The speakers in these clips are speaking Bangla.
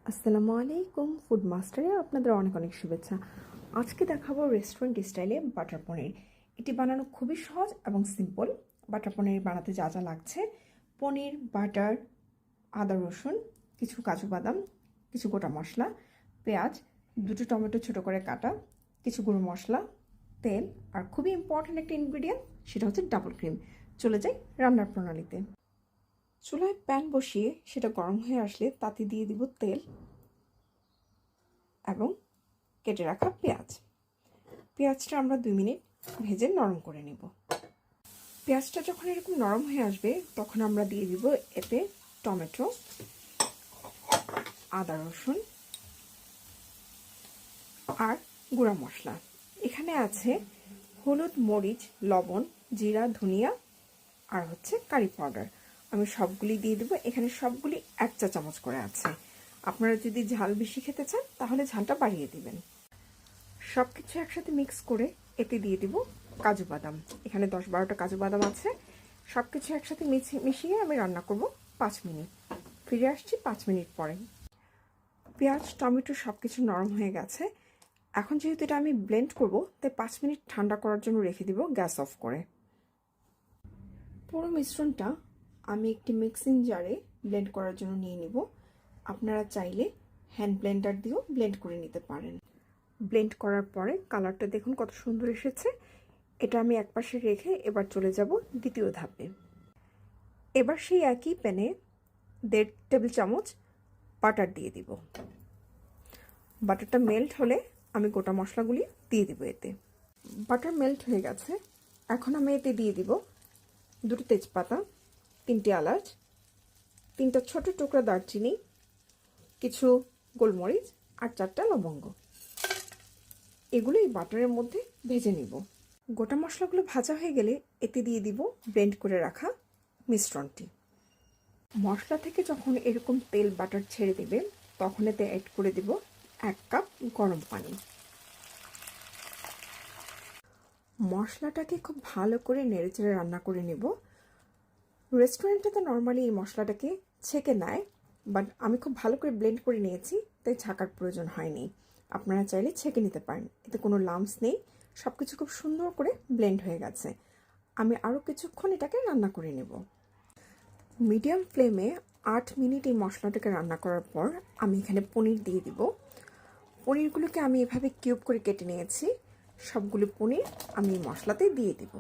আসসালামু আলাইকুম, ফুড মাস্টারে আপনাদের অনেক অনেক শুভেচ্ছা। আজকে দেখাবো রেস্টুরেন্ট স্টাইলে বাটার পনির। এটি বানানো খুবই সহজ এবং সিম্পল। বাটার পনির বানাতে যা যা লাগছে: পনির, বাটার, আদা রসুন, কিছু কাজু বাদাম, কিছু গোটা মশলা, পেঁয়াজ, দুটো টমেটো ছোটো করে কাটা, কিছু গুঁড়ো মশলা, তেল, আর খুবই ইম্পর্ট্যান্ট একটা ইনগ্রিডিয়েন্ট, সেটা হচ্ছে ডাবল ক্রিম। চলে যাই রান্নার প্রণালীতে। চুলায় প্যান বসিয়ে সেটা গরম হয়ে আসলে তাতে দিয়ে দিব তেল এবং কেটে রাখা পেঁয়াজ। পেঁয়াজটা আমরা 2 মিনিট ভেজে নরম করে নেব। পেঁয়াজটা যখন এরকম নরম হয়ে আসবে তখন আমরা দিয়ে দিব এতে টমেটো, আদা রসুন আর গুঁড়া মশলা। এখানে আছে হলুদ, মরিচ, লবণ, জিরা, ধনিয়া আর হচ্ছে কারি পাউডার। আমি সবগুলি দিয়ে দেবো। এখানে সবগুলি 1 চা চামচ করে আছে। আপনারা যদি ঝাল বেশি খেতে চান তাহলে ঝালটা বাড়িয়ে দিবেন। সব কিছু একসাথে মিক্স করে এতে দিয়ে দিব কাজু বাদাম। এখানে 10-12টা কাজু বাদাম আছে। সব কিছু একসাথে মিশিয়ে আমি রান্না করব 5 মিনিট। ফিরে আসছি 5 মিনিট পরে। পেঁয়াজ, টমেটো সব কিছু নরম হয়ে গেছে। এখন যেহেতু এটা আমি ব্লেন্ড করব, তাই 5 মিনিট ঠান্ডা করার জন্য রেখে দিব গ্যাস অফ করে। পুরো মিশ্রণটা আমি একটি মিক্সিং জারে ব্লেন্ড করার জন্য নিয়ে নিব। আপনারা চাইলে হ্যান্ড ব্লেন্ডার দিয়েও ব্লেন্ড করে নিতে পারেন। ব্লেন্ড করার পরে কালারটা দেখুন কত সুন্দর এসেছে। এটা আমি একপাশে রেখে এবার চলে যাব দ্বিতীয় ধাপে। এবার সেই একই প্যানে 1.5 টেবিল চামচ বাটার দিয়ে দিব। বাটারটা মেল্ট হলে আমি গোটা মশলাগুলি দিয়ে দিব এতে। বাটার মেল্ট হয়ে গেছে। এখন আমি এতে দিয়ে দিব 2টো তেজপাতা, 3টে এলাচ, 3টা ছোট টুকরা দারচিনি, কিছু গোলমরিচ আর 4টা লবঙ্গ। এগুলো এই বাটারের মধ্যে ভেজে নিব। গোটা মশলাগুলো ভাজা হয়ে গেলে এতে দিয়ে দিব ব্লেন্ড করে রাখা মিশ্রণটি। মশলা থেকে যখন এরকম তেল বাটার ছেড়ে দেবে তখন এতে অ্যাড করে দেব 1 কাপ গরম পানি। মশলাটাকে খুব ভালো করে নেড়েচেড়ে রান্না করে নেব। রেস্টুরেন্টে তো নর্মালি এই মশলাটাকে ছেঁকে নেয়, বাট আমি খুব ভালো করে ব্লেন্ড করে নিয়েছি, তাই ছাকার প্রয়োজন হয়নি। আপনারা চাইলে ছেঁকে নিতে পারেন। এতে কোনো লাম্পস নেই। সব কিছু খুব সুন্দর করে ব্লেন্ড হয়ে গেছে। আমি আরও কিছুক্ষণ এটাকে রান্না করে নেব। মিডিয়াম ফ্লেমে 8 মিনিট এই মশলাটাকে রান্না করার পর আমি এখানে পনির দিয়ে দিব। পনিরগুলোকে আমি এভাবে কিউব করে কেটে নিয়েছি। সবগুলো পনির আমি মশলাতে দিয়ে দিব।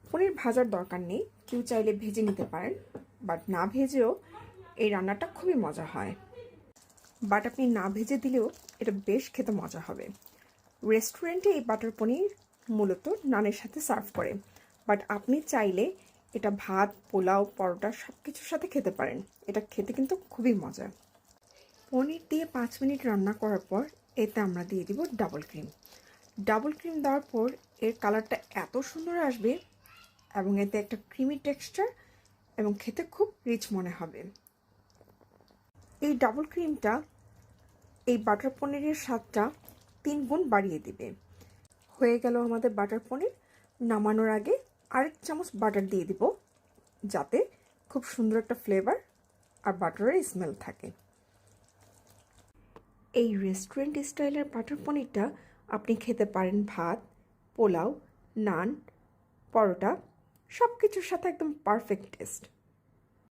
পনির ভাজার দরকার নেই, কেউ চাইলে ভেজে নিতে পারেন, বাট না ভেজেও এই রান্নাটা খুবই মজা হয়। বাট আপনি না ভেজে দিলেও এটা বেশ খেতে মজা হবে। রেস্টুরেন্টে এই বাটার পনির মূলত নানের সাথে সার্ভ করে, বাট আপনি চাইলে এটা ভাত, পোলাও, পরোটা সব কিছুর সাথে খেতে পারেন। এটা খেতে কিন্তু খুবই মজা। পনির দিয়ে 5 মিনিট রান্না করার পর এতে আমরা দিয়ে দিব ডাবল ক্রিম। ডাবল ক্রিম দেওয়ার পর এর কালারটা এত সুন্দর আসবে এবং এতে একটা ক্রিমি টেক্সচার এবং খেতে খুব রিচ মনে হবে। এই ডাবল ক্রিমটা এই বাটার পনিরের স্বাদটা 3 গুণ বাড়িয়ে দিবে। হয়ে গেল আমাদের বাটার পনির। নামানোর আগে আরেক চামচ বাটার দিয়ে দিব, যাতে খুব সুন্দর একটা ফ্লেভার আর বাটারের স্মেল থাকে। এই রেস্টুরেন্ট স্টাইলের বাটার পনিরটা আপনি খেতে পারেন ভাত, পোলাও, নান, পরোটা সব কিছুর সাথে একদম পারফেক্ট টেস্ট।